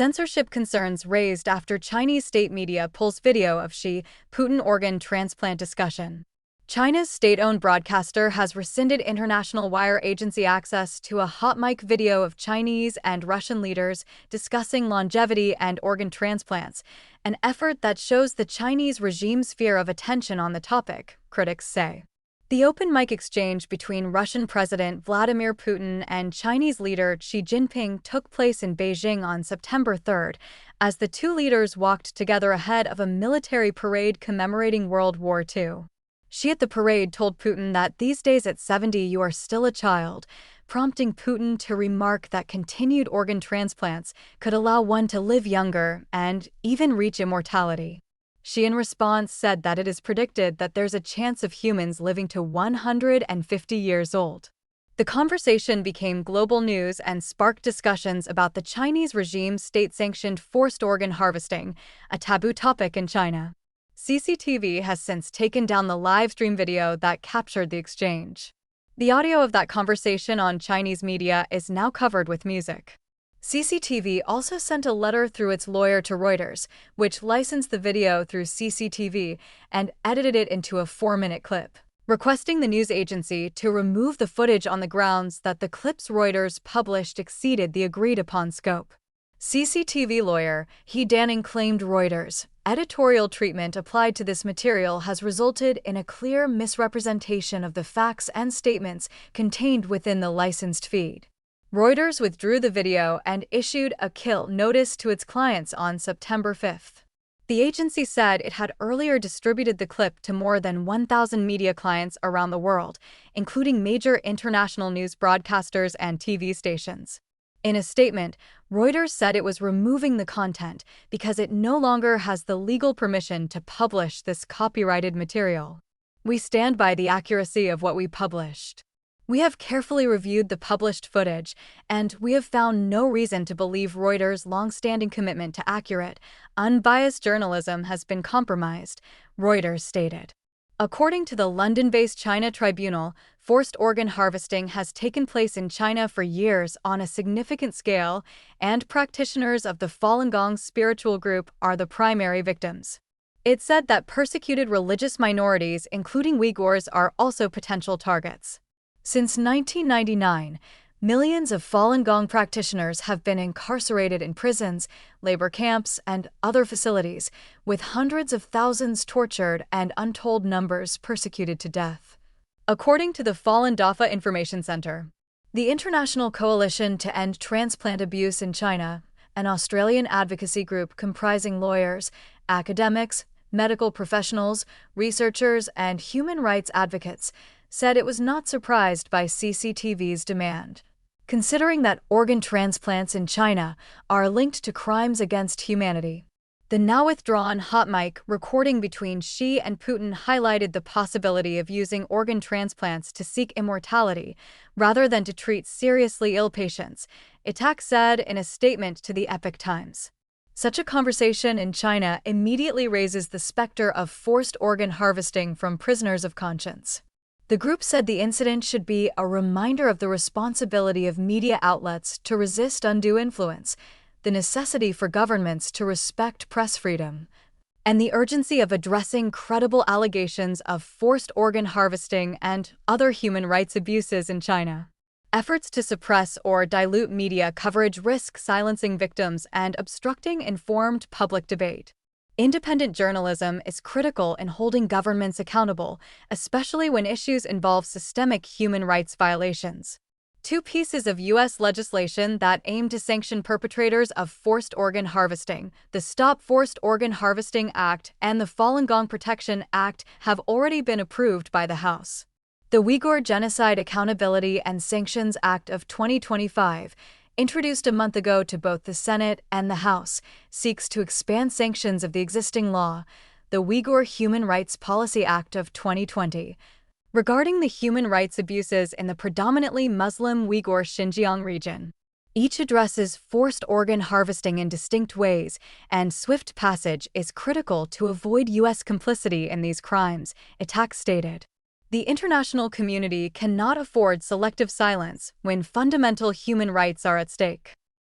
Censorship concerns raised after Chinese state media pulls video of Xi-Putin organ transplant discussion. China's state-owned broadcaster has rescinded international wire agency access to a hot mic video of Chinese and Russian leaders discussing longevity and organ transplants, an effort that shows the Chinese regime's fear of attention on the topic, critics say. The open mic exchange between Russian President Vladimir Putin and Chinese leader Xi Jinping took place in Beijing on September 3rd, as the two leaders walked together ahead of a military parade commemorating World War II. Xi at the parade told Putin that these days at 70 you are still a child, prompting Putin to remark that continued organ transplants could allow one to live younger and even reach immortality. Xi in response said that it is predicted that there's a chance of humans living to 150 years old. The conversation became global news and sparked discussions about the Chinese regime's state-sanctioned forced organ harvesting, a taboo topic in China. CCTV has since taken down the live stream video that captured the exchange. The audio of that conversation on Chinese media is now covered with music. CCTV also sent a letter through its lawyer to Reuters, which licensed the video through CCTV and edited it into a 4-minute clip, requesting the news agency to remove the footage on the grounds that the clips Reuters published exceeded the agreed-upon scope. CCTV lawyer He Danning claimed Reuters' editorial treatment applied to this material has resulted in a clear misrepresentation of the facts and statements contained within the licensed feed. Reuters withdrew the video and issued a kill notice to its clients on September 5th. The agency said it had earlier distributed the clip to more than 1,000 media clients around the world, including major international news broadcasters and TV stations. In a statement, Reuters said it was removing the content because it no longer has the legal permission to publish this copyrighted material. We stand by the accuracy of what we published. We have carefully reviewed the published footage, and we have found no reason to believe Reuters' long-standing commitment to accurate, unbiased journalism has been compromised, Reuters stated. According to the London-based China Tribunal, forced organ harvesting has taken place in China for years on a significant scale, and practitioners of the Falun Gong spiritual group are the primary victims. It said that persecuted religious minorities, including Uyghurs, are also potential targets. Since 1999, millions of Falun Gong practitioners have been incarcerated in prisons, labor camps, and other facilities, with hundreds of thousands tortured and untold numbers persecuted to death. According to the Falun Dafa Information Center, the International Coalition to End Transplant Abuse in China, an Australian advocacy group comprising lawyers, academics, medical professionals, researchers, and human rights advocates, said it was not surprised by CCTV's demand, considering that organ transplants in China are linked to crimes against humanity. The now-withdrawn hot mic recording between Xi and Putin highlighted the possibility of using organ transplants to seek immortality rather than to treat seriously ill patients, Itak said in a statement to the Epoch Times. Such a conversation in China immediately raises the specter of forced organ harvesting from prisoners of conscience. The group said the incident should be a reminder of the responsibility of media outlets to resist undue influence, the necessity for governments to respect press freedom, and the urgency of addressing credible allegations of forced organ harvesting and other human rights abuses in China. Efforts to suppress or dilute media coverage risk silencing victims and obstructing informed public debate. Independent journalism is critical in holding governments accountable, especially when issues involve systemic human rights violations. Two pieces of U.S. legislation that aim to sanction perpetrators of forced organ harvesting, the Stop Forced Organ Harvesting Act and the Falun Gong Protection Act, have already been approved by the House. The Uyghur Genocide Accountability and Sanctions Act of 2025, introduced a month ago to both the Senate and the House, seeks to expand sanctions of the existing law, the Uyghur Human Rights Policy Act of 2020, regarding the human rights abuses in the predominantly Muslim Uyghur Xinjiang region. Each addresses forced organ harvesting in distinct ways, and swift passage is critical to avoid U.S. complicity in these crimes, Itak stated. The international community cannot afford selective silence when fundamental human rights are at stake.